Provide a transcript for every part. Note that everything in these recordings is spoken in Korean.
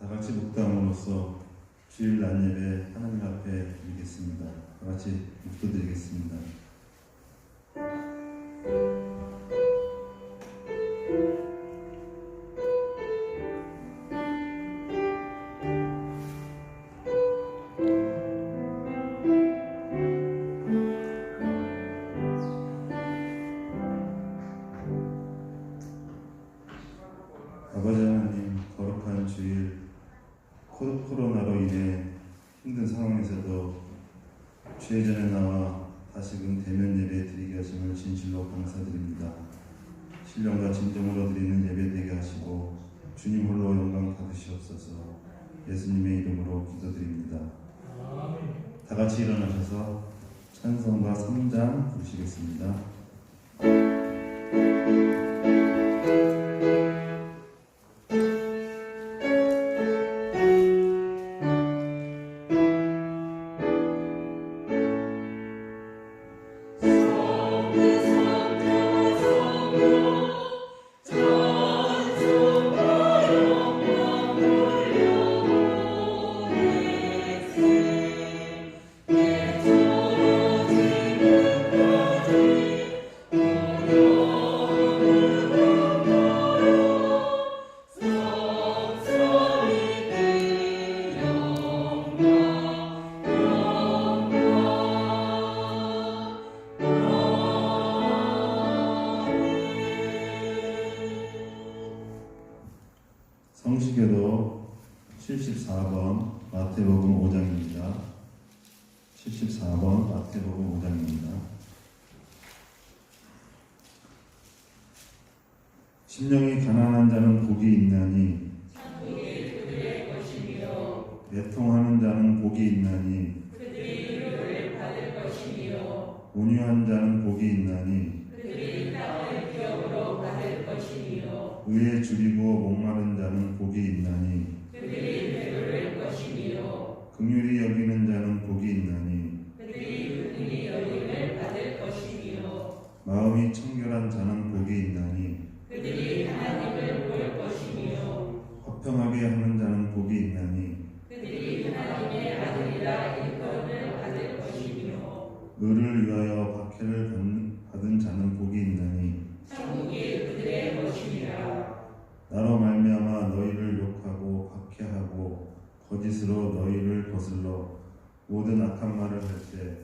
다 같이 묵담으로써 주일 낮예배 하나님 앞에 드리겠습니다. 다 같이 묵도드리겠습니다. 아버지 하나님, 거룩한 주일, 코로나로 인해 힘든 상황에서도 주의 전에 나와 다시금 대면 예배 드리게 하심을 진실로 감사드립니다. 신령과 진정으로 드리는 예배 되게 하시고 주님 홀로 영광 받으시옵소서. 예수님의 이름으로 기도드립니다. 다 같이 일어나셔서 찬송가 3장 부르시겠습니다. 성시교도 74번 마태복음 5장입니다. 74번 마태복음 5장입니다. 심령이 가난한 자는 복이 있나니 천국이 그들의 것이며 애통하는 자는 복이 있나니 그들이 위로를 받을 것이며 온유한 자는 복이 있나니 그들이 땅을 기업으로 받을 것이며 의에 줄이고 목마른 자는 복이 있나니 그들이 배부를 것이며 긍휼히 여기는 자는 복이 있나니 그들이 긍휼히 여김을 받을 것이며 마음이 청결한 자는 복이 있나니 그들이 하나님을 볼 것이며 화평하게 하는 자는 복이 있나니 그들이 하나님의 아들이라 일컬음을 받을 것이며 의를 위하여 박해를 받은 자는 복이 있나니 천국이 그들의 것이니라. 나로 말미암아 너희를 욕하고 박해하고 거짓으로 너희를 거슬러 모든 악한 말을 할 때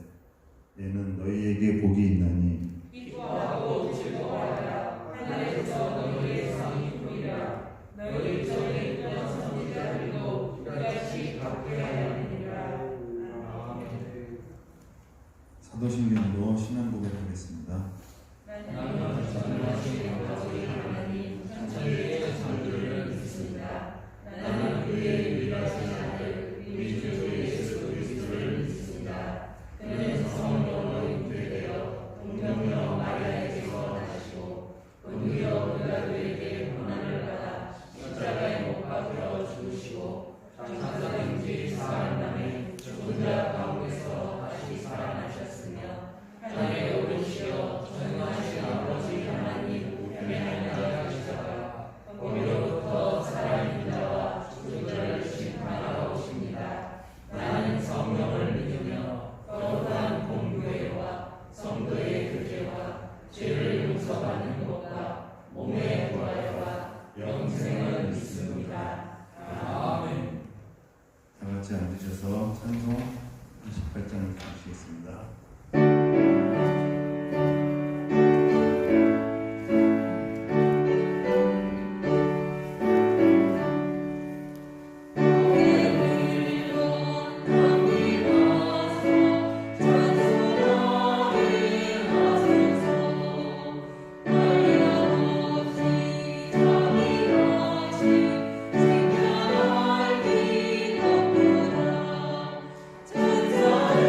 얘는 너희에게 복이 있나니 기뻐하고 즐거워하라. 하늘에서 너희의 상이 보이라. 너희 전에 있던 선지자들도 이같이 박해하느니라. 사도신경도 신앙 고백하겠습니다. 나는 전능하신 아버지 하나님 천지의 창조를 믿습니다. 나는 그의 유일하신 아들 우리 주 예수 그리스도를 믿습니다. 그는 성령으로 잉태되어 동정녀 마리아에게서 나시고 본디오 빌라도에게 고난을 받아 십자가에 못 박혀 죽으시고 장사된 지 사흘 만에 죽은 자 가운데서 다시 살아나셨으며 하늘에 오르시어 전능하신 아버지 하나님 우편에 앉아 계시다가 거기로부터 살아있는 자와 죽은 자를 심판하러 오십니다. 나는 성령을 믿으며 거룩한 공교회와 성도의 교제와 죄를 용서받는 것과 몸의 부활과 영생을 믿습니다. 아멘. 다 같이 앉으셔서 찬송 28장을 부르시겠습니다. 천사를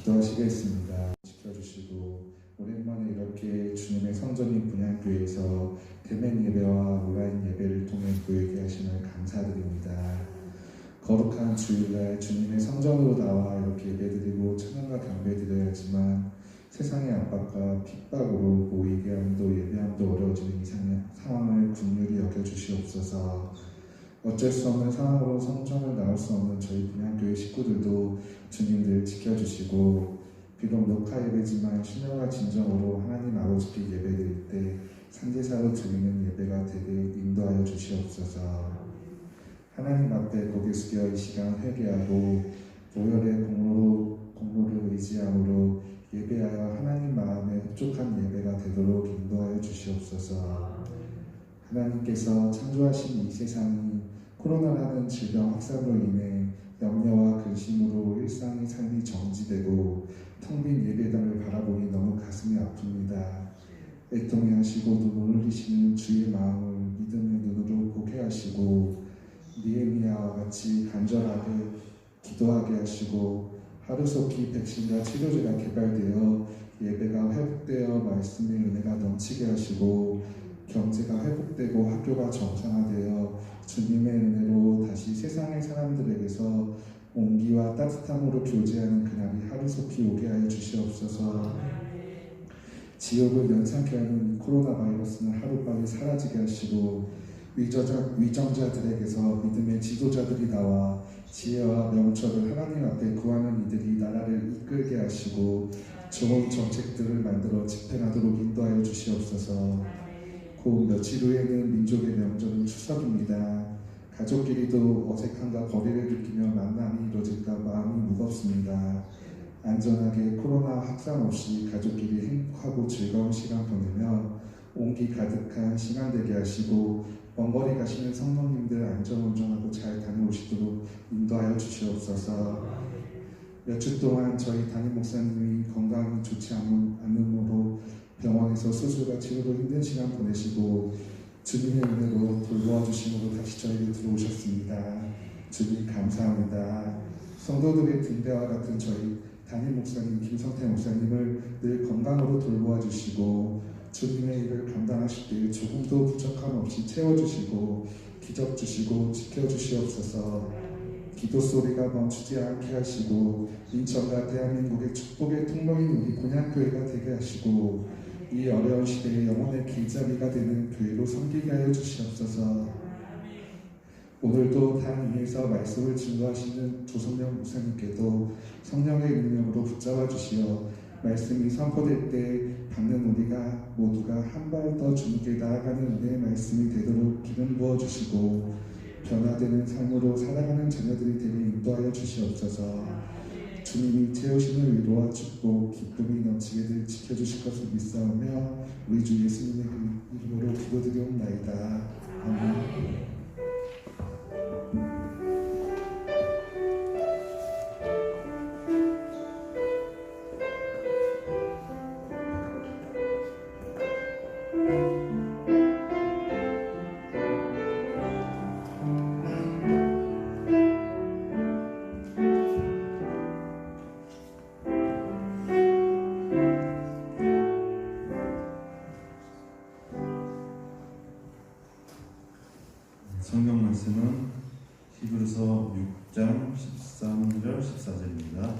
기도하시겠습니다. 지켜주시고 오랜만에 이렇게 주님의 성전인 분향교회에서 대면 예배와 온라인 예배를 통해 보이게 하심을 감사드립니다. 거룩한 주일날 주님의 성전으로 나와 이렇게 예배드리고 찬양과 경배드려야 하지만 세상의 압박과 핍박으로 모이게 함도 예배함도 어려워지는 이 상황을 긍휼히 여겨주시옵소서. 어쩔 수 없는 상황으로 성전을 나올 수 없는 저희 분향교회 식구들도 주님들 지켜주시고 비록 녹화 예배지만 신령과 진정으로 하나님 아버지께 예배드릴 때 산제사로 드리는 예배가 되게 인도하여 주시옵소서. 하나님 앞에 고개 숙여 이 시간 회개하고 보혈의 공로를 의지함으로 예배하여 하나님 마음에 흡족한 예배가 되도록 인도하여 주시옵소서. 하나님께서 창조하신 이 세상이 코로나라는 질병 확산으로 인해 염려와 근심으로 일상의 삶이 정지되고 텅 빈 예배당을 바라보니 너무 가슴이 아픕니다. 애통해 하시고 눈물 흘리시는 주의 마음을 믿음의 눈으로 보게 하시고 니에미야와 같이 간절하게 기도하게 하시고 하루속히 백신과 치료제가 개발되어 예배가 회복되어 말씀의 은혜가 넘치게 하시고 경제가 회복되고 학교가 정상화되어 주님의 은혜로 다시 세상의 사람들에게서 온기와 따뜻함으로 교제하는 그날이 하루속히 오게 하여 주시옵소서. 지옥을 연상케 하는 이 코로나 바이러스는 하루빨리 사라지게 하시고 위정자들에게서 믿음의 지도자들이 나와 지혜와 명철을 하나님 앞에 구하는 이들이 나라를 이끌게 하시고 좋은 정책들을 만들어 집행하도록 인도하여 주시옵소서. 곧 며칠 후에는 민족의 명절은 추석입니다. 가족끼리도 어색함과 거리를 느끼며 만남이 이루어질까 마음이 무겁습니다. 안전하게 코로나 확산 없이 가족끼리 행복하고 즐거운 시간 보내며 온기 가득한 시간 되게 하시고 먼 거리 가시는 성도님들 안전운전하고 잘 다녀오시도록 인도하여 주시옵소서. 몇 주 동안 저희 담임 목사님이 건강이 좋지 않으므로 병원에서 수술과 치료로 힘든 시간 보내시고 주님의 은혜로 돌보아 주심으로 다시 저에게 들어오셨습니다. 주님 감사합니다. 성도들의 등대와 같은 저희 담임 목사님 김성태 목사님을 늘 건강으로 돌보아 주시고 주님의 일을 감당하실 때 조금도 부족함 없이 채워주시고 기적 주시고 지켜주시옵소서. 기도 소리가 멈추지 않게 하시고 인천과 대한민국의 축복의 통로인 우리 분향교회가 되게 하시고 이 어려운 시대에 영혼의 길잡이가 되는 교회로 섬기게 하여 주시옵소서. 오늘도 단 위에서 말씀을 증거하시는 조성명 목사님께도 성령의 능력으로 붙잡아 주시어 말씀이 선포될 때 받는 우리가 모두가 한 발 더 주님께 나아가는 은혜의 말씀이 되도록 기름 부어주시고 변화되는 삶으로 살아가는 자녀들이 되게 인도하여 주시옵소서. 주님이 채우시는 위로와 축복, 기쁨이 넘치게 지켜주실 것을 믿사오며 우리 주 예수님의 이름으로 기도드리옵나이다. 아멘. 성경 말씀은 히브리서 6장 13절 14절입니다.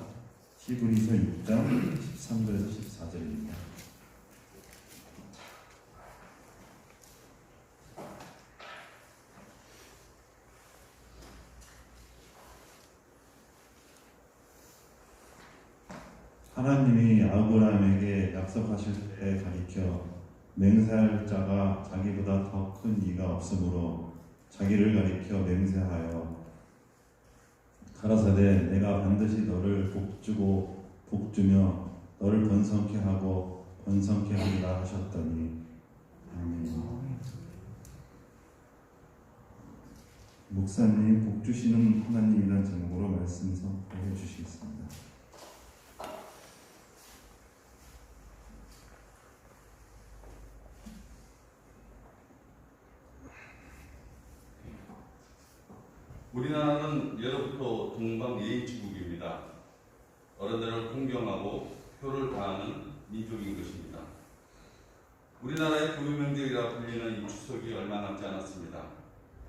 히브리서 6장 13절에서 14절입니다. 하나님이 아브라함에게 약속하실 때 가리켜 맹세할 자가 자기보다 더 큰 이가 없으므로 자기를 가리켜 맹세하여 가라사대 내가 반드시 너를 복주고 복주며 너를 번성케 하고 번성케 하리라 하셨더니 아멘. 목사님 복주시는 하나님이라는 제목으로 말씀 선포해 주시겠습니다. 우리나라는 예로부터 동방 예인주국입니다. 어른들을 공경하고 효를 다하는 민족인 것입니다. 우리나라의 부유명절이라 불리는 이 추석이 얼마 남지 않았습니다.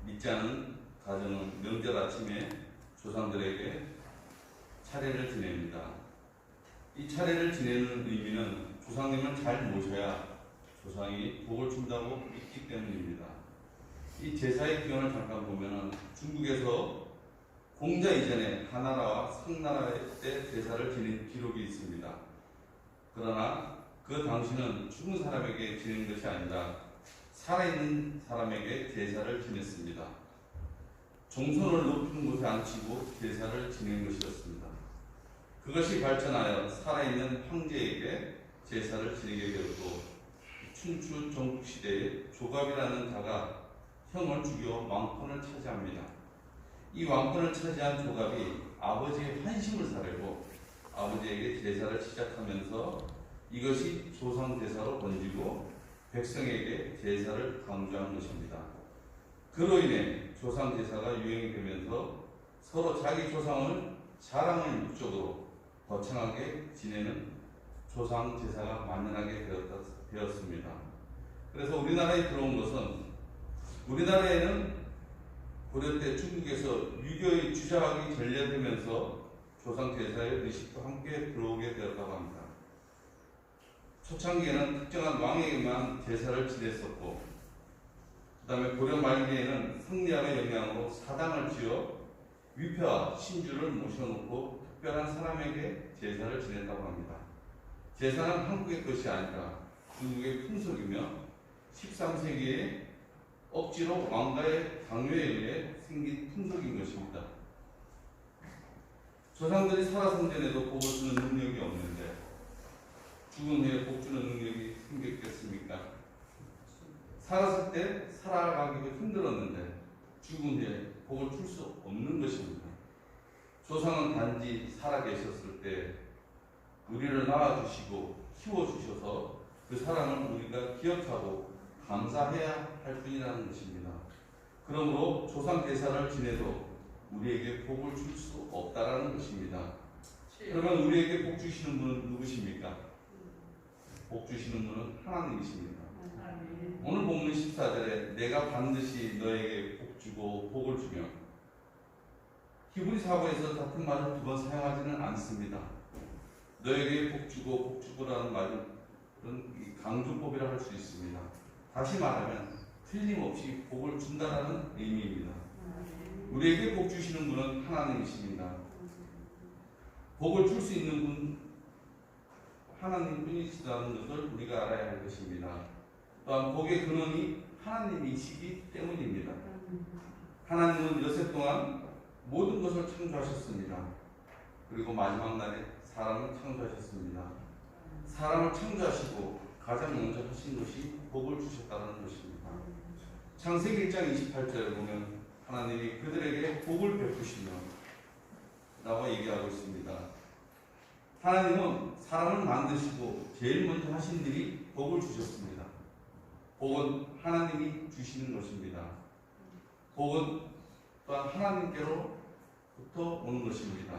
믿지 않은 가정은 명절 아침에 조상들에게 차례를 지냅니다. 이 차례를 지내는 의미는 조상님을 잘 모셔야 조상이 복을 준다고 믿기 때문입니다. 이 제사의 기원을 잠깐 보면 중국에서 공자 이전에 하나라와 상나라의 때 제사를 지낸 기록이 있습니다. 그러나 그 당시는 죽은 사람에게 지낸 것이 아니라 살아있는 사람에게 제사를 지냈습니다. 종손을 높은 곳에 앉히고 제사를 지낸 것이었습니다. 그것이 발전하여 살아있는 황제에게 제사를 지내게 되었고 춘추 전국시대에 조갑이라는 자가 형을 죽여 왕권을 차지합니다. 이 왕권을 차지한 조갑이 아버지의 환심을 사려고 아버지에게 제사를 시작하면서 이것이 조상 제사로 번지고 백성에게 제사를 강조한 것입니다. 그로 인해 조상 제사가 유행이 되면서 서로 자기 조상을 자랑할 목적으로 거창하게 지내는 조상 제사가 만연하게 되었습니다. 그래서 우리나라에 들어온 것은 우리나라에는 고려 때 중국에서 유교의 주자학이 전래되면서 조상 제사의 의식도 함께 들어오게 되었다고 합니다. 초창기에는 특정한 왕에게만 제사를 지냈었고 그 다음에 고려 말기에는 성리학의 영향으로 사당을 지어 위패와 신주를 모셔놓고 특별한 사람에게 제사를 지냈다고 합니다. 제사는 한국의 것이 아니라 중국의 풍속이며 13세기에 억지로 왕가의 강요에 의해 생긴 풍속인 것입니다. 조상들이 살아선 전에도 복을 주는 능력이 없는데 죽은 후에 복 주는 능력이 생겼겠습니까? 살았을 때 살아가기가 힘들었는데 죽은 후에 복을 줄 수 없는 것입니다. 조상은 단지 살아계셨을 때 우리를 낳아주시고 키워주셔서 그 사랑을 우리가 기억하고 감사해야 할 뿐이라는 것입니다. 그러므로 조상 제사를 지내도 우리에게 복을 줄 수 없다라는 것입니다. 그러면 우리에게 복 주시는 분은 누구십니까? 복 주시는 분은 하나님이십니다. 오늘 본문 14절에 내가 반드시 너에게 복 주고 복을 주며 히브리 사고에서 같은 말을 두 번 사용하지는 않습니다. 너에게 복 주고라는 말은 강조법이라 할 수 있습니다. 다시 말하면 틀림없이 복을 준다라는 의미입니다. 우리에게 복 주시는 분은 하나님이십니다. 복을 줄 수 있는 분 하나님 뿐이시라는 것을 우리가 알아야 할 것입니다. 또한 복의 근원이 하나님이시기 때문입니다. 하나님은 여세 동안 모든 것을 창조하셨습니다. 그리고 마지막 날에 사람을 창조하셨습니다. 사람을 창조하시고 가장 먼저 하신 것이 복을 주셨다는 것입니다. 창세기 1장 28절에 보면 하나님이 그들에게 복을 베푸시며 라고 얘기하고 있습니다. 하나님은 사람을 만드시고 제일 먼저 하신 일이 복을 주셨습니다. 복은 하나님이 주시는 것입니다. 복은 또한 하나님께로부터 오는 것입니다.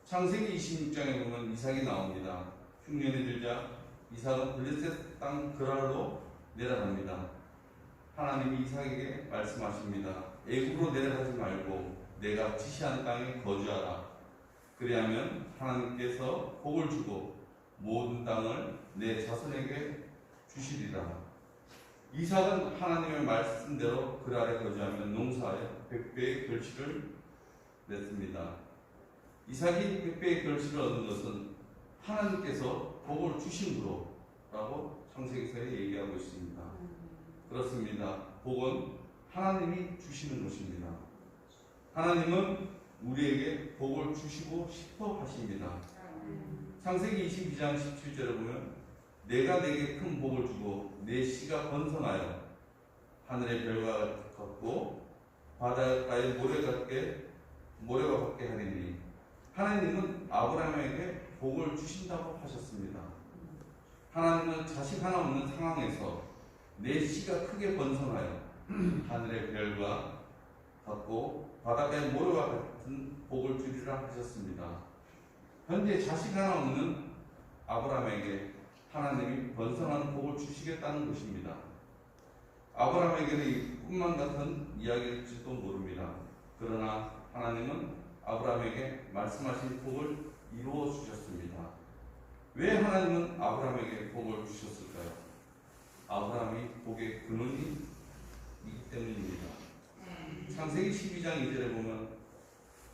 창세기 26장에 보면 이삭이 나옵니다. 흉년이 들자 이삭은 블레셋 땅 그랄로 내려갑니다. 하나님이 이삭에게 말씀하십니다. 애굽으로 내려가지 말고 내가 지시한 땅에 거주하라. 그리하면 하나님께서 복을 주고 모든 땅을 내 자손에게 주시리라. 이삭은 하나님의 말씀대로 그랄에 거주하며 농사에 100배의 결실을 냈습니다. 이삭이 100배의 결실을 얻은 것은 하나님께서 복을 주심으로 라고 창세기서에 얘기하고 있습니다. 그렇습니다. 복은 하나님이 주시는 것입니다. 하나님은 우리에게 복을 주시고 싶어 하십니다. 창세기 22장 17절에 보면 내가 내게 큰 복을 주고 내 씨가 번성하여 하늘의 별과 같고 바닷가의 모래와 같게 하리니 하나님은 아브라함에게 복을 주신다고 하셨습니다. 하나님은 자식 하나 없는 상황에서 내 씨가 크게 번성하여 하늘의 별과 같고 바닷가의 모래와 같은 복을 주리라 하셨습니다. 현재 자식 하나 없는 아브라함에게 하나님이 번성하는 복을 주시겠다는 것입니다. 아브라함에게는 이 꿈만 같은 이야기일지도 모릅니다. 그러나 하나님은 아브라함에게 말씀하신 복을 이루어 주셨습니다. 왜 하나님은 아브라함에게 복을 주셨을까요? 아브라함이 복의 근원이기 때문입니다. 창세기 12장 2절에 보면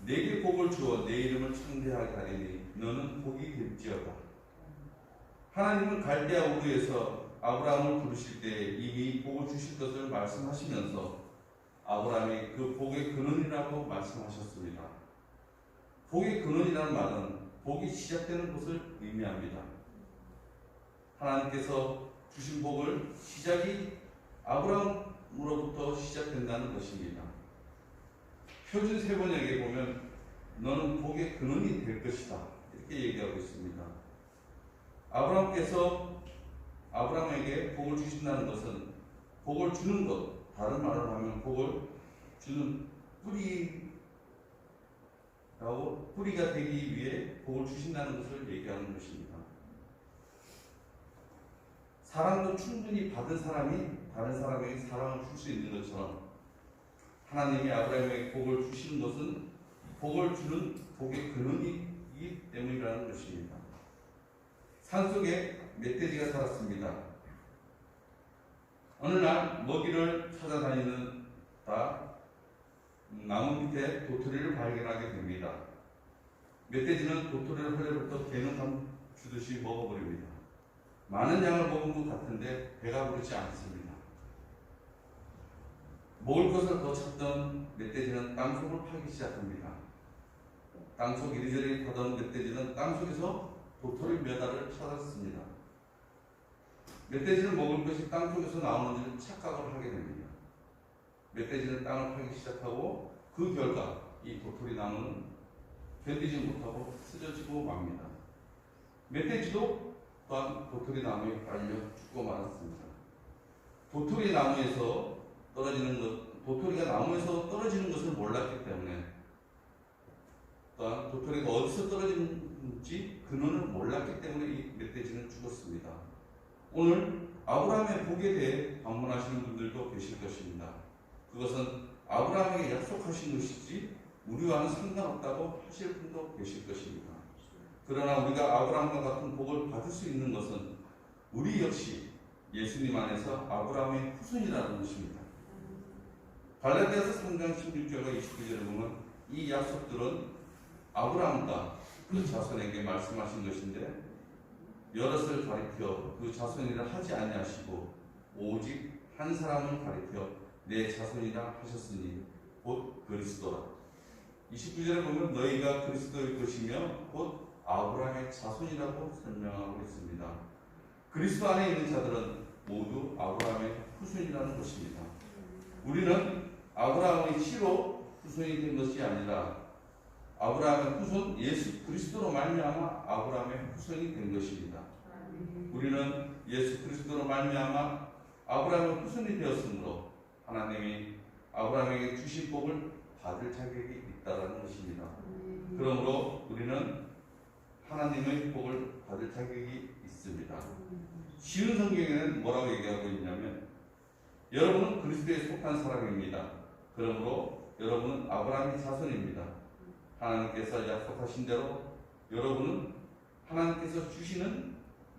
내게 복을 주어 내 이름을 창대하게 하리니 너는 복이 될지어다. 하나님은 갈대아 우르에서 아브라함을 부르실 때 이미 복을 주실 것을 말씀하시면서 아브라함이 그 복의 근원이라고 말씀하셨습니다. 복의 근원이라는 말은 복이 시작되는 것을 의미합니다. 하나님께서 주신 복을 시작이 아브라함으로부터 시작된다는 것입니다. 표준 세번역에 보면 너는 복의 근원이 될 것이다 이렇게 얘기하고 있습니다. 아브라함께서 아브라함에게 복을 주신다는 것은 복을 주는 것, 다른 말로 하면 복을 주는 뿌리가 되기 위해 복을 주신다는 것을 얘기하는 것입니다. 사랑도 충분히 받은 사람이 다른 사람에게 사랑을 줄 수 있는 것처럼 하나님이 아브라함에게 복을 주시는 것은 복을 주는 복의 근원이기 때문이라는 것입니다. 산속에 멧돼지가 살았습니다. 어느 날 먹이를 찾아다니는 나무 밑에 도토리를 발견하게 됩니다. 멧돼지는 도토리를 흘려부터 개는 감추듯이 먹어버립니다. 많은 양을 먹은 것 같은데 배가 부르지 않습니다. 먹을 것을 더 찾던 멧돼지는 땅속을 파기 시작합니다. 땅속 이리저리 파던 멧돼지는 땅속에서 도토리 몇 알을 찾았습니다. 멧돼지는 먹을 것이 땅속에서 나오는 줄 착각을 하게 됩니다. 멧돼지는 땅을 파기 시작하고 그 결과 이 도토리 나무는 견디지 못하고 쓰러지고 맙니다. 멧돼지도 또한 도토리 나무에 깔려 죽고 말았습니다. 도토리가 나무에서 떨어지는 것을 몰랐기 때문에 또한 도토리가 어디서 떨어지는지 근원을 몰랐기 때문에 이 멧돼지는 죽었습니다. 오늘 아브라함의 복에 대해 반문하시는 분들도 계실 것입니다. 그것은 아브라함에게 약속하신 것이지 우리와는 상관없다고 하실 분도 계실 것입니다. 그러나 우리가 아브라함과 같은 복을 받을 수 있는 것은 우리 역시 예수님 안에서 아브라함의 후손이라는 것입니다. 갈라디아서 3장 16절과 29절에 보면 이 약속들은 아브라함과 그 자손에게 말씀하신 것인데 여럿을 가리켜 그 자손이라 하지 아니하시고 오직 한 사람을 가리켜 내 자손이라 하셨으니 곧 그리스도라. 29절에 보면 너희가 그리스도의 것이며 곧 아브라함의 자손이라고 설명하고 있습니다. 그리스도 안에 있는 자들은 모두 아브라함의 후손이라는 것입니다. 우리는 아브라함의 씨로 후손이 된 것이 아니라 아브라함의 후손 예수 그리스도로 말미암아 아브라함의 후손이 된 것입니다. 우리는 예수 그리스도로 말미암아 아브라함의 후손이 되었으므로 하나님이 아브라함에게 주신 복을 받을 자격이 있다는 것입니다. 그러므로 우리는 하나님의 복을 받을 자격이 있습니다. 쉬운 성경에는 뭐라고 얘기하고 있냐면 여러분은 그리스도에 속한 사람입니다. 그러므로 여러분은 아브라함의 자손입니다. 하나님께서 약속하신 대로 여러분은 하나님께서 주시는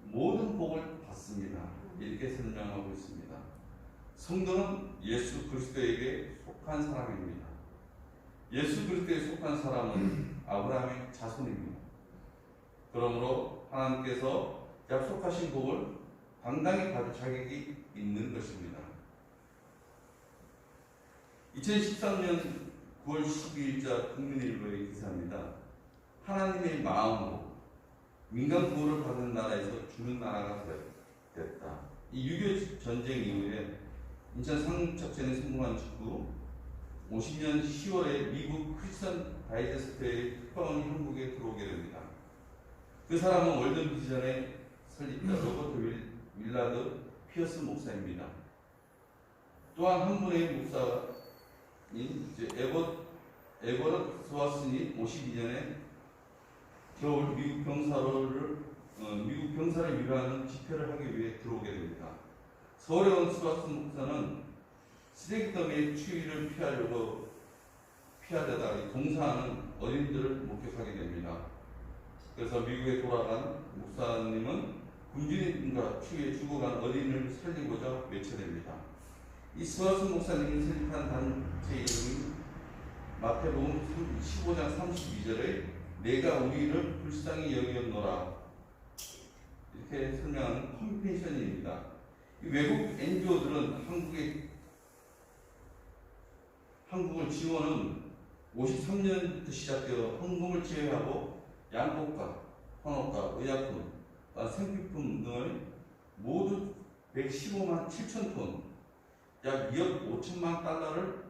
모든 복을 받습니다. 이렇게 설명하고 있습니다. 성도는 예수 그리스도에게 속한 사람입니다. 예수 그리스도에 속한 사람은 아브라함의 자손입니다. 그러므로 하나님께서 약속하신 복을 당당히 받을 자격이 있는 것입니다. 2013년 9월 12일자 국민일보의 기사입니다. 하나님의 마음으로 민간 구호를 받은 나라에서 주는 나라가 됐다. 이 6.25 전쟁 이후에 인천 상륙작전에 성공한 직후 50년 10월에 미국 크리스천 다이제스트의 특파원이 한국에 들어오게 됩니다. 그 사람은 월드 비전의 설립자 로버트 윌라드 피어스 목사입니다. 또한 한 분의 목사인 에버트 스와슨이 52년에 겨울 미국 병사를 위로하는 집회를 하기 위해 들어오게 됩니다. 서울에 온 스와스 목사는 쓰레기 더미의 추위를 피하려다 동사하는 어린이들을 목격하게 됩니다. 그래서 미국에 돌아간 목사님은 굶주림과 추위에 죽어간 어린이를 살리고자 외쳐냅니다. 이 스와스 목사님이 설립한 단체 이름이 마태복음 15장 32절에 내가 우리를 불쌍히 여겼노라 이렇게 설명하는 컴패션입니다. 외국 NGO들은 한국을 지원은 53년부터 시작되어 헌금을 제외하고 양곡과 헌업과 의약품, 생필품 등을 모두 115만 7천 톤, 약 2억 5천만 달러를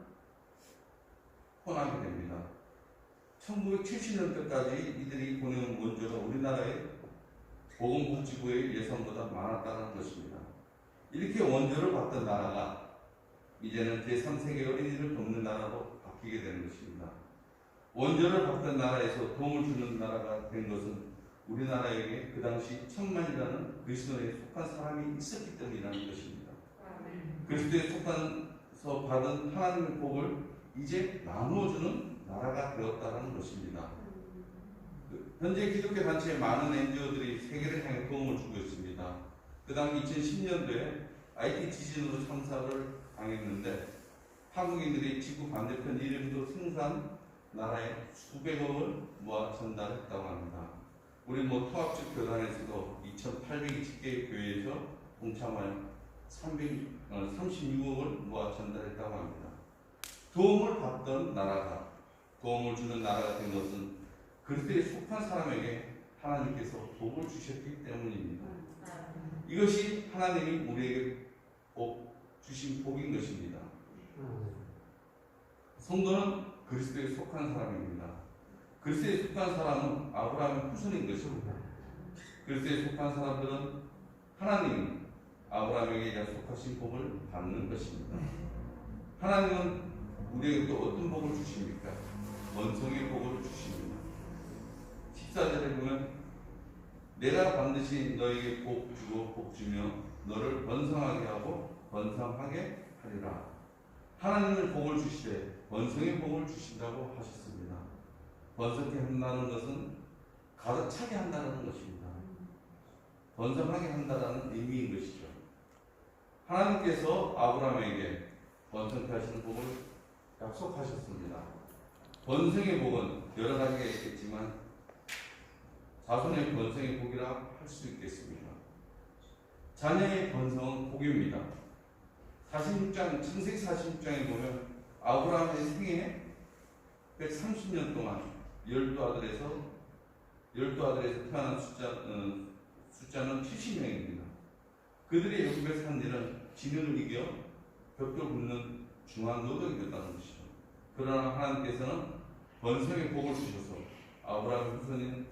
헌하게 됩니다. 1970년대까지 이들이 보내온 원조가 우리나라의 보건복지부의 예산보다 많았다는 것입니다. 이렇게 원조를 받던 나라가 이제는 제3세계 어린이를 돕는 나라로 바뀌게 되는 것입니다. 원조를 받던 나라에서 도움을 주는 나라가 된 것은 우리나라에게 그 당시 1000만이라는 그리스도에 속한 사람이 있었기 때문이라는 것입니다. 그리스도에 속한서 받은 하나님의 복을 이제 나누어주는 나라가 되었다는 것입니다. 현재 기독교 단체의 많은 NGO들이 세계를 향해 도움을 주고 있습니다. 그 당시 2010년도에 IT 지진으로 참사를 당했는데 한국인들이 지구 반대편 이름도 생산 나라에 수백억을 모아 전달했다고 합니다. 우리 통합적 교단에서도 2,820개의 교회에서 동참하여 36억을 모아 전달했다고 합니다. 도움을 받던 나라가 도움을 주는 나라가 된 것은 그리스도에 속한 사람에게 하나님께서 복을 주셨기 때문입니다. 이것이 하나님이 우리에게 주신 복인 것입니다. 성도는 그리스도에 속한 사람입니다. 그리스도에 속한 사람은 아브라함의 후손인 것입니다. 그리스도에 속한 사람들은 하나님 아브라함에게 약속하신 복을 받는 것입니다. 하나님은 우리에게 또 어떤 복을 주십니까? 원성의 복을 주십니다. 14절에 보면 내가 반드시 너에게 복 주고 복 주며 너를 번성하게 하고 번성하게 하리라. 하나님은 복을 주시되 번성의 복을 주신다고 하셨습니다. 번성케 한다는 것은 가득 차게 한다는 것입니다. 번성하게 한다는 의미인 것이죠. 하나님께서 아브라함에게 번성케 하시는 복을 약속하셨습니다. 번성의 복은 여러 가지가 있겠지만 자손의 번성의 복이라 할 수 있겠습니다. 자녀의 번성은 복입니다. 46장, 창세기 46장에 보면 아브라함의 생애 130년 동안 12아들에서 태어난 숫자는 70명입니다. 그들의 애굽에 산 일은 진흙을 이겨 벽돌 굽는 중한 노동이었다는 것이죠. 그러나 하나님께서는 번성의 복을 주셔서 아브라함의 후손인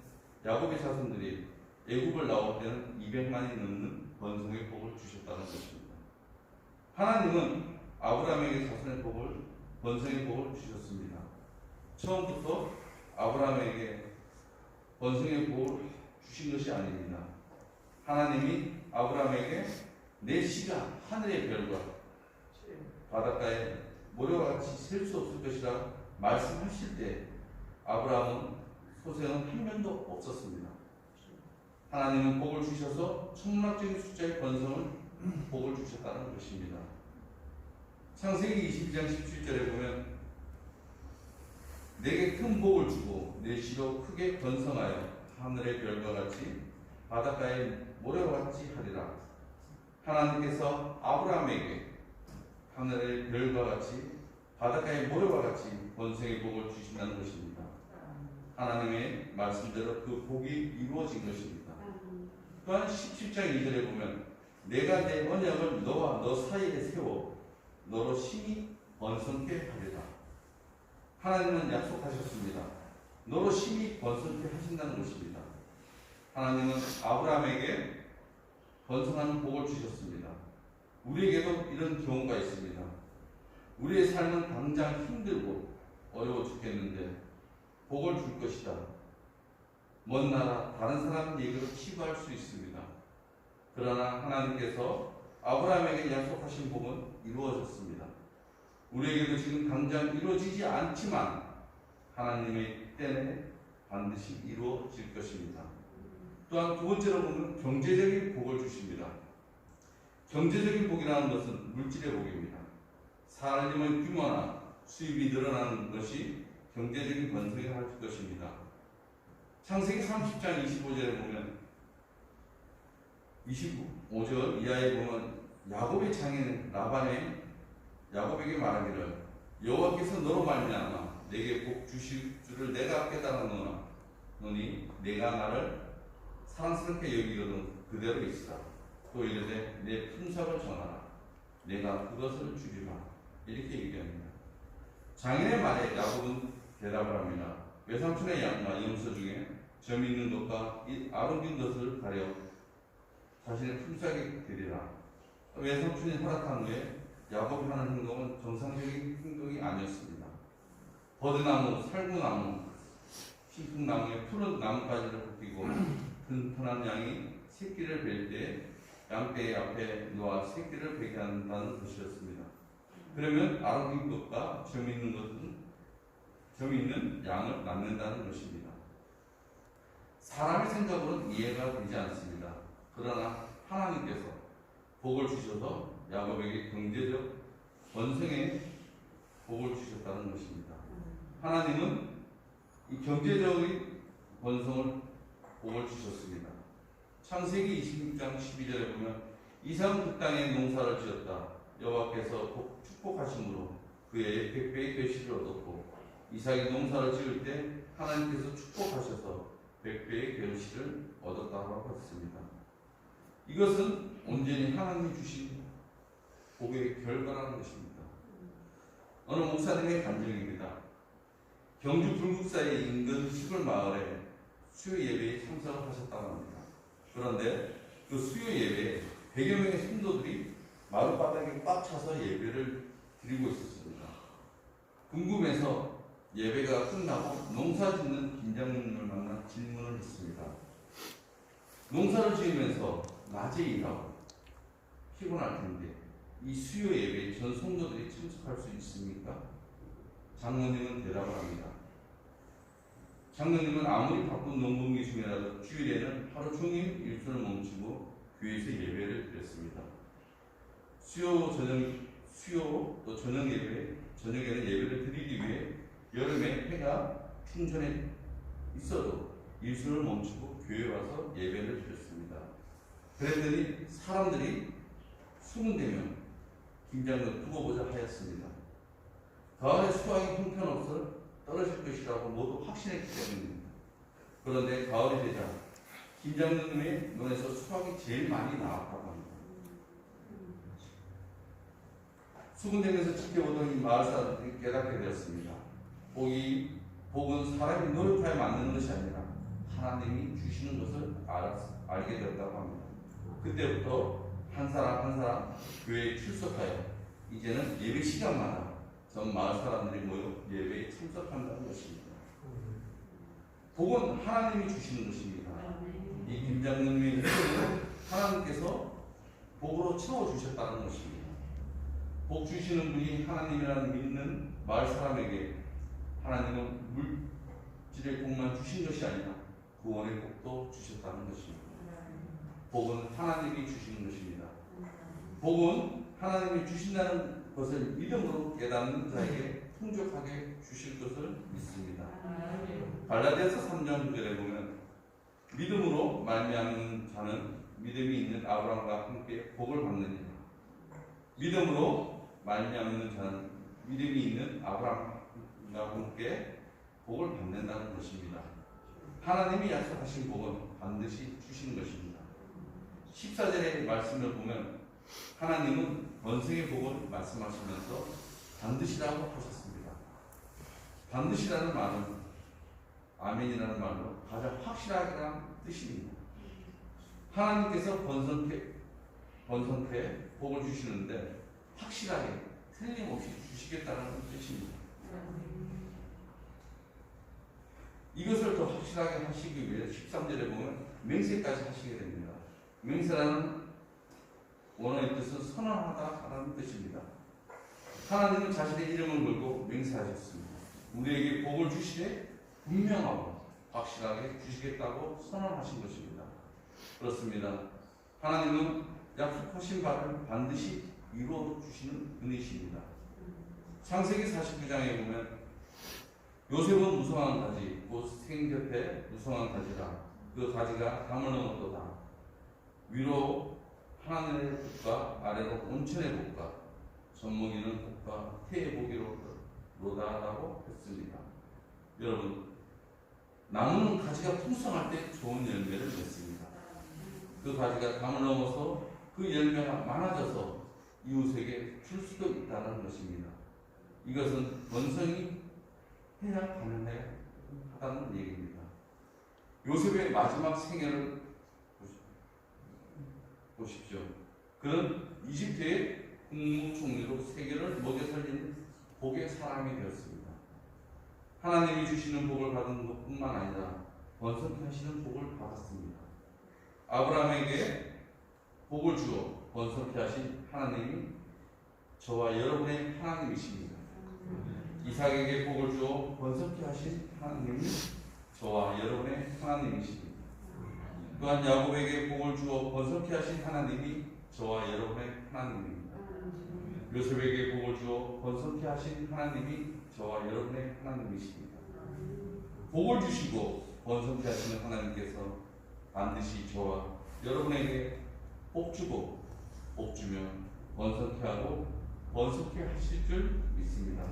야곱의 자손들이 애굽을 나올 때는 200만이 넘는 번성의 복을 주셨다는 것입니다. 하나님은 아브라함에게 자손의 복을, 번성의 복을 주셨습니다. 처음부터 아브라함에게 번성의 복을 주신 것이 아닙니다. 하나님이 아브라함에게 내 씨가 하늘의 별과 바닷가의 모래와 같이 셀 수 없을 것이라 말씀하실 때 아브라함은 소생은 한 명도 없었습니다. 하나님은 복을 주셔서 천문학적인 숫자의 번성을 복을 주셨다는 것입니다. 창세기 22장 17절에 보면 내게 큰 복을 주고 내 씨로 크게 번성하여 하늘의 별과 같이 바닷가의 모래와 같이 하리라. 하나님께서 아브라함에게 하늘의 별과 같이 바닷가의 모래와 같이 번성의 복을 주신다는 것입니다. 하나님의 말씀대로 그 복이 이루어진 것입니다. 또한 17장 2절에 보면 내가 내 언약을 너와 너 사이에 세워 너로 심히 번성케 하리라. 하나님은 약속하셨습니다. 너로 심히 번성케 하신다는 것입니다. 하나님은 아브라함에게 번성하는 복을 주셨습니다. 우리에게도 이런 경우가 있습니다. 우리의 삶은 당장 힘들고 어려워 죽겠는데 복을 줄 것이다. 먼 나라 다른 사람 얘기로 치부할 수 있습니다. 그러나 하나님께서 아브라함에게 약속하신 복은 이루어졌습니다. 우리에게도 지금 당장 이루어지지 않지만 하나님의 때에 반드시 이루어질 것입니다. 또한 두 번째로 보면 경제적인 복을 주십니다. 경제적인 복이라는 것은 물질의 복입니다. 살림의 규모나 수입이 늘어나는 것이 경제적인 번성이 할 것입니다. 창세기 30장 25절에 보면 25절 이하에 보면 야곱의 장인 라반의 야곱에게 말하기를 여호와께서 너로 말미암아 내게 복 주실 줄을 내가 깨달았노니 내가 나를 사랑스럽게 여기거든 그대로 있으라. 또 이르되 내 품삯을 전하라. 내가 그것을 주리라. 이렇게 얘기합니다. 장인의 말에 야곱은 대답을 합니다. 외삼촌의 양과 염소 중에 점 있는 것과 아름진 것을 가려 자신의 품삯에 드리라. 외삼촌이 허락한 후에 야곱이 하는 행동은 정상적인 행동이 아니었습니다. 버드나무, 살구나무, 신풍나무에 푸른 나뭇가지를 벗기고 튼튼한 양이 새끼를 뵐 때 양떼 앞에 놓아 새끼를 베게 한다는 것이었습니다. 그러면 아름진 것과 점 있는 양을 낳는다는 것입니다. 사람의 생각으로는 이해가 되지 않습니다. 그러나 하나님께서 복을 주셔서 야곱에게 경제적 번성의 복을 주셨다는 것입니다. 하나님은 이 경제적인 번성을 복을 주셨습니다. 창세기 26장 12절에 보면 이삭은 그 땅에 농사를 지었다. 여호와께서 축복하심으로 그의 100배의 결실을 얻었고 이삭이 농사를 지을 때 하나님께서 축복하셔서 100배의 결실을 얻었다고 했습니다. 이것은 온전히 하나님이 주신 복의 결과라는 것입니다. 어느 목사님의 간증입니다. 경주 불국사의 인근 시골 마을에 수요 예배에 참석을 하셨다고 합니다. 그런데 그 수요 예배에 100여 명의 성도들이 마룻바닥에 꽉 차서 예배를 드리고 있었습니다. 궁금해서 예배가 끝나고 농사 짓는 김장님을 만나 질문을 했습니다. 농사를 지으면서 낮에 일하고 피곤할 텐데 이 수요 예배에 전 성도들이 참석할 수 있습니까? 장로님은 대답을 합니다. 장로님은 아무리 바쁜 농번기 중이라도 주일에는 하루 종일 일수를 멈추고 교회에서 예배를 드렸습니다. 수요 또 저녁에는 예배를 드리기 위해 여름에 해가 충천에 있어도 일수를 멈추고 교회에 와서 예배를 드렸습니다. 그랬더니 사람들이 수문되면 김장을 두고 보자 하였습니다. 가을에 수확이 형편없어 떨어질 것이라고 모두 확신했기 때문입니다. 그런데 가을이 되자 김장님의 눈에서 수확이 제일 많이 나왔다고 합니다. 수군대면서 지켜보던 이 마을 사람들이 깨닫게 되었습니다. 복은 사람이 노력하여 만드는 것이 아니라 하나님이 주시는 것을 알게 되었다고 합니다. 그때부터 한 사람 한 사람 교회에 출석하여 이제는 예배 시간마다 전 마을 사람들이 모여 예배에 참석한다는 것입니다. 복은 하나님이 주시는 것입니다. 이 김장님의 인생을 하나님께서 복으로 채워주셨다는 것입니다. 복 주시는 분이 하나님이라는 믿는 마을 사람에게 하나님은 물질의 복만 주신 것이 아니라 구원의 복도 주셨다는 것입니다. 복은 하나님이 주시는 것입니다. 복은 하나님이 주신다는 것을 믿음으로 깨닫는 자에게 풍족하게 주실 것을 믿습니다. 갈라디아서 3장 9절에 보면 믿음으로 말미암는 자는 믿음이 있는 아브라함과 함께 복을 받느니라. 믿음으로 말미암는 자는 믿음이 있는 아브라함과 함께 복을 받는다는 것입니다. 하나님이 약속하신 복은 반드시 주시는 것입니다. 14절의 말씀을 보면 하나님은 번성의 복을 말씀하시면서 반드시라고 하셨습니다. 반드시라는 말은 아멘이라는 말로 가장 확실하다는 뜻입니다. 하나님께서 번성케 복을 주시는데 확실하게 틀림없이 주시겠다는 뜻입니다. 이것을 더 확실하게 하시기 위해 13절에 보면 맹세까지 하시게 됩니다. 맹세라는 원어의 뜻은 선언하다라는 뜻입니다. 하나님은 자신의 이름을 걸고 맹세하셨습니다. 우리에게 복을 주시되 분명하고 확실하게 주시겠다고 선언하신 것입니다. 그렇습니다. 하나님은 약속하신 바를 반드시 이루어 주시는 분이십니다. 창세기 49장에 보면 요셉은 무성한 가지 곧 생겹에 무성한 가지라 그 가지가 담을 넘었도다. 위로 하늘의 복과 아래로 온천의 복과 젖먹이는 복과 태의 복이로다라고 했습니다. 여러분, 나무는 가지가 풍성할 때 좋은 열매를 맺습니다. 그 가지가 담을 넘어서 그 열매가 많아져서 이웃에게 줄 수도 있다는 것입니다. 이것은 번성이 해야 가능하다는 얘기입니다. 요셉의 마지막 생애를 보십시오. 그는 이집트의 국무총리로 세계를 먹여 살린 복의 사람이 되었습니다. 하나님이 주시는 복을 받은 것뿐만 아니라 번성케 하시는 복을 받았습니다. 아브라함에게 복을 주어 번성케 하신 하나님이 저와 여러분의 하나님이십니다. 이삭에게 복을 주어 번성케 하신 하나님이 저와 여러분의 하나님이십니다. 또한 야곱에게 복을 주어 번성케 하신 하나님이 저와 여러분의 하나님입니다. 요셉에게 복을 주어 번성케 하신 하나님이 저와 여러분의 하나님이십니다. 복을 주시고 번성케 하시는 하나님께서 반드시 저와 여러분에게 복 주고 복 주면 번성케 하고 번성케 하실 줄 믿습니다.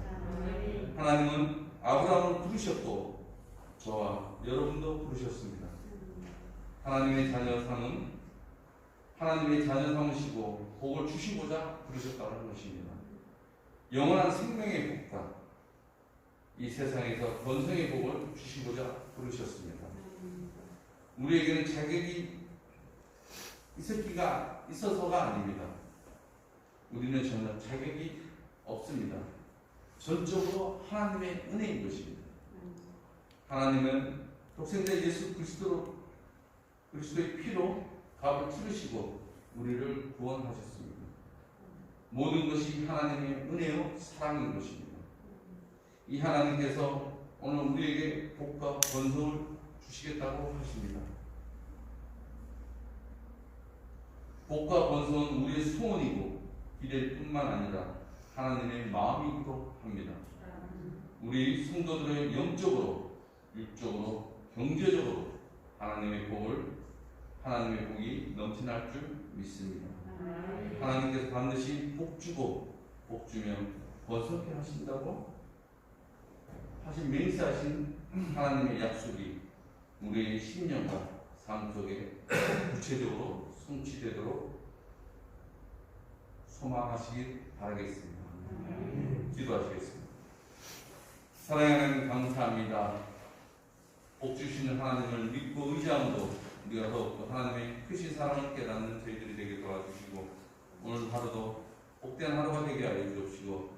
하나님은 아브라함을 부르셨고 저와 여러분도 부르셨습니다. 하나님의 자녀 삼으시고 복을 주시고자 부르셨다는 것입니다. 영원한 생명의 복과 이 세상에서 번성의 복을 주시고자 부르셨습니다. 우리에게는 자격이 있어서가 아닙니다. 우리는 전혀 자격이 없습니다. 전적으로 하나님의 은혜인 것입니다. 하나님은 독생자 예수 그리스도의 피로 값을 치르시고 우리를 구원하셨습니다. 모든 것이 하나님의 은혜요 사랑인 것입니다. 이 하나님께서 오늘 우리에게 복과 번성을 주시겠다고 하십니다. 복과 번성은 우리의 소원이고 기대일 뿐만 아니라 하나님의 마음이기도 합니다. 우리 성도들의 영적으로, 육적으로, 경제적으로 하나님의 복이 넘쳐날 줄 믿습니다. 하나님께서 반드시 복 주고 복 주면 번성케 하신다고 하신 맹세하신 하나님의 약속이 우리의 신념과 삶 속에 구체적으로 성취되도록 소망하시길 바라겠습니다. 기도하시겠습니다. 사랑하는 하나님 감사합니다. 복 주시는 하나님을 믿고 의지함으로 우리가 더욱더 하나님의 크신 사랑을 깨닫는 저희들이 되게 도와주시고 오늘 하루도 복된 하루가 되게 하여 주옵시고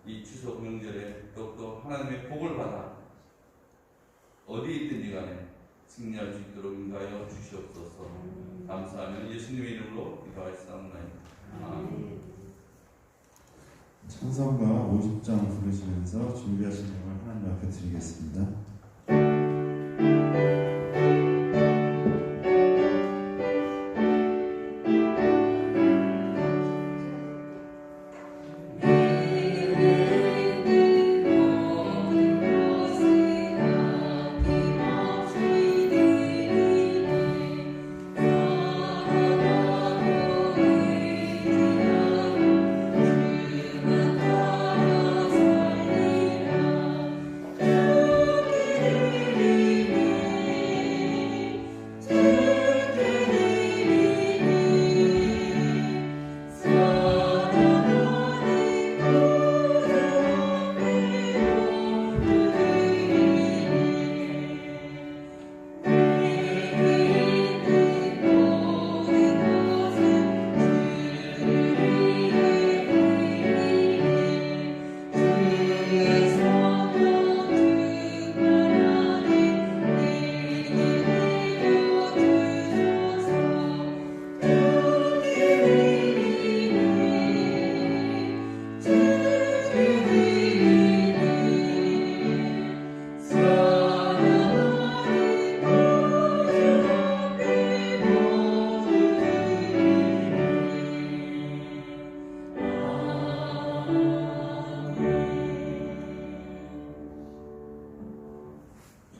이 추석 명절에 더욱더 하나님의 복을 받아 어디에 있든지 간에 승리할 수 있도록 인가하여 주시옵소서. 감사하며 예수님의 이름으로 기도하였사옵나이다. 아멘. 찬송가 50장 부르시면서 준비하신 내용을 하나님 앞에 드리겠습니다. 주께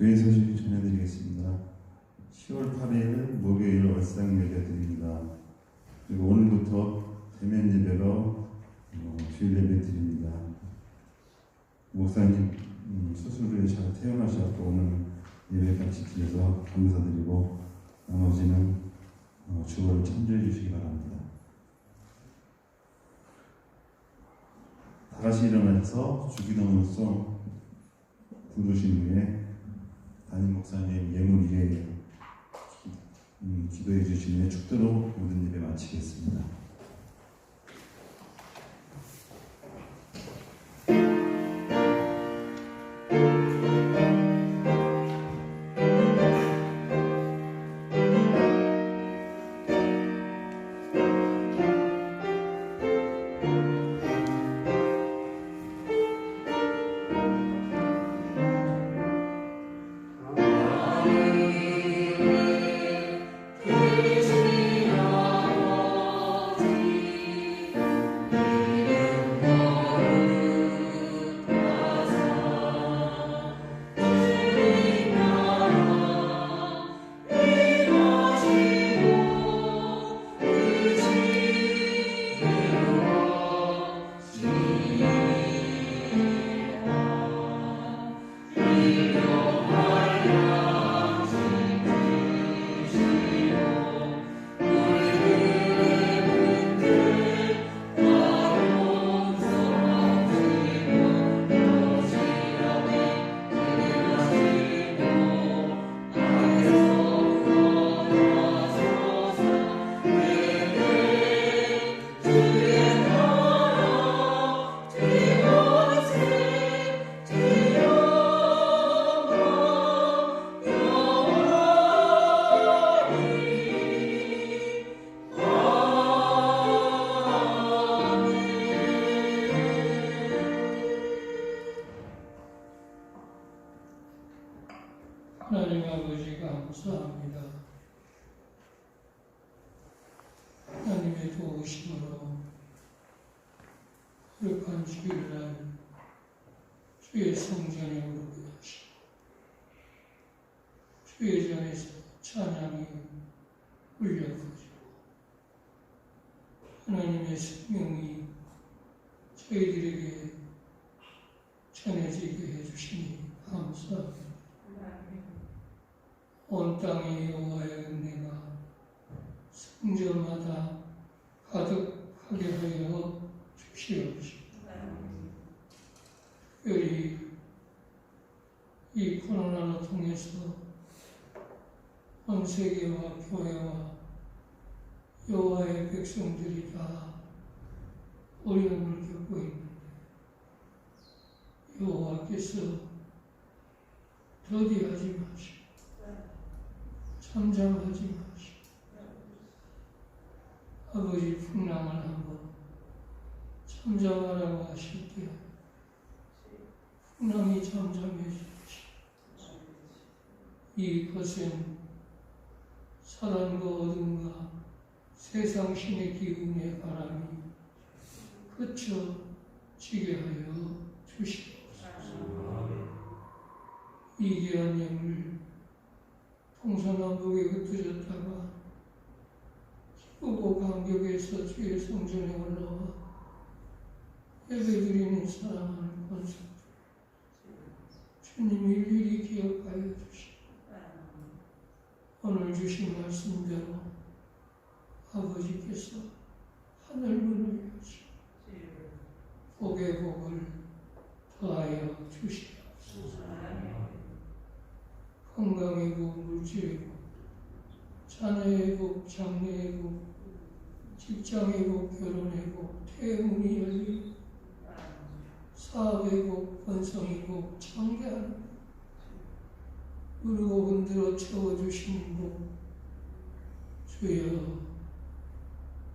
교회 소식 전해드리겠습니다. 10월 8일 목요일 월상 예배 드립니다. 그리고 오늘부터 대면 예배로 주일 예배 드립니다. 목사님 수술 후에 잘 퇴원하셔서 오늘 예배 같이 드려서 감사드리고 나머지는 주보를 참조해 주시기 바랍니다. 다 같이 일어나서 주기도문송 부르신 후에 담임 목사님 예물 위에 기도해 주신 후에 축도로 모든 예배 마치겠습니다. 하나님 아버지 감사합니다. 하나님의 도우심으로 거룩한 주일날 주의 성전에 오르게 하시고 주의 전에서 찬양이 울려 퍼지고 하나님의 생명이 저희들에게 전해지게 해주시니 감사합니다. 온 땅의 여호와의 은혜가 성전마다 가득하게 하여 주시옵시고 특별히 이 코로나를 통해서 온 세계와 교회와 여호와의 백성들이 다 어려움을 겪고 있는데 여호와께서 더디하지 마시고 잠잠하지 마시고 아버지 풍랑을 한번 잠잠하라고 하실 때 풍랑이 잠잠해지시고 이것은 사단과 어둠과 세상 신의 기운의 바람이 그쳐지게 하여 주시옵소서. 이 귀한 예물 동서남북에 흩어졌다가 기쁘고 감격에서 주의 성전에 올라와 예배드리는 사랑하는 권속들 주님 일일이 기억하여 주시고 오늘 주신 말씀대로 아버지께서 하늘 문을 여시고 복의 복을 더하여 주시옵소서. 건강의 복, 물질의 복, 자녀의 복, 장래의 복, 직장의 복, 결혼의 복, 태문이 열리고 사업의 복, 번성의 복, 창대한 복, 누르고 흔들어 채워주시는 복, 주여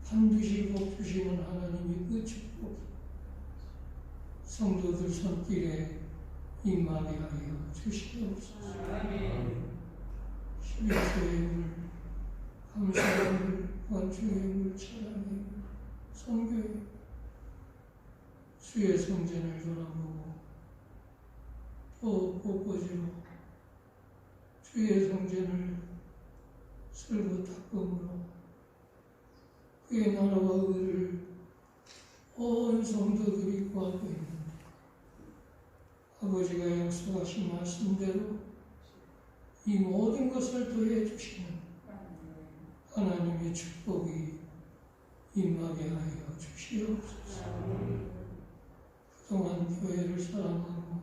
반드시 복 주시는 하나님이 그 축복 성도들 손길에 임하게 하여 주시옵소서. 11조의 물, 감사의 물, 원주의 물, 찬양의 물, 선교의 물, 주의 성전을 돌아보고 또 꽃꽂이로 주의 성전을 쓸고 닦음으로 그의 나라와 의를 온 성도들이 구하고 있는데 아버지가 약속하신 말씀대로 이 모든 것을 더해 주시는 하나님의 축복이 임하게 하여 주시옵소서. 그동안 교회를 사랑하고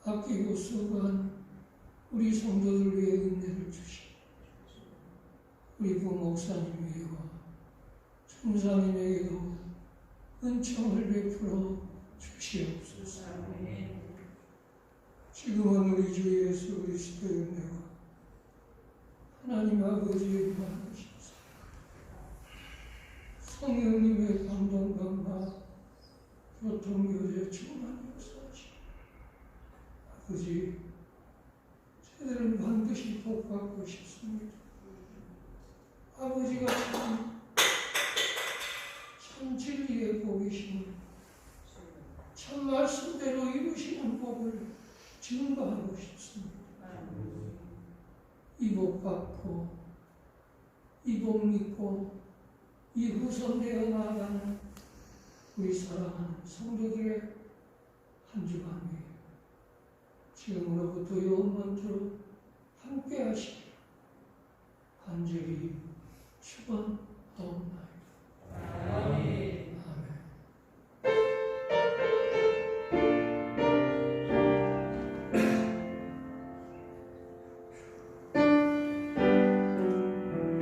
아끼고 수고한 우리 성도들 위해 은혜를 주시고 우리 부목사님 위에와 천사님에게도 은총을 베풀어 주시옵소서. 지금은 우리 주 예수 그리스도의 은혜와 하나님 아버지의 임하시옵소서. 성령님의 감동감과 교통교제 충만히 역사하시고 아버지 저들은 반드시 복받고 싶습니다. 아버지가 참 진리의 복이시니 참 말씀대로 이루시는 복을 증거하고 싶습니다. 이 복 받고 이 복 믿고 이 후손되어 나아가는 우리 사랑하는 성도들의 한 주간이 지금으로부터 영원토록 함께 하시길 간절히 축원하옵나이다. 아멘.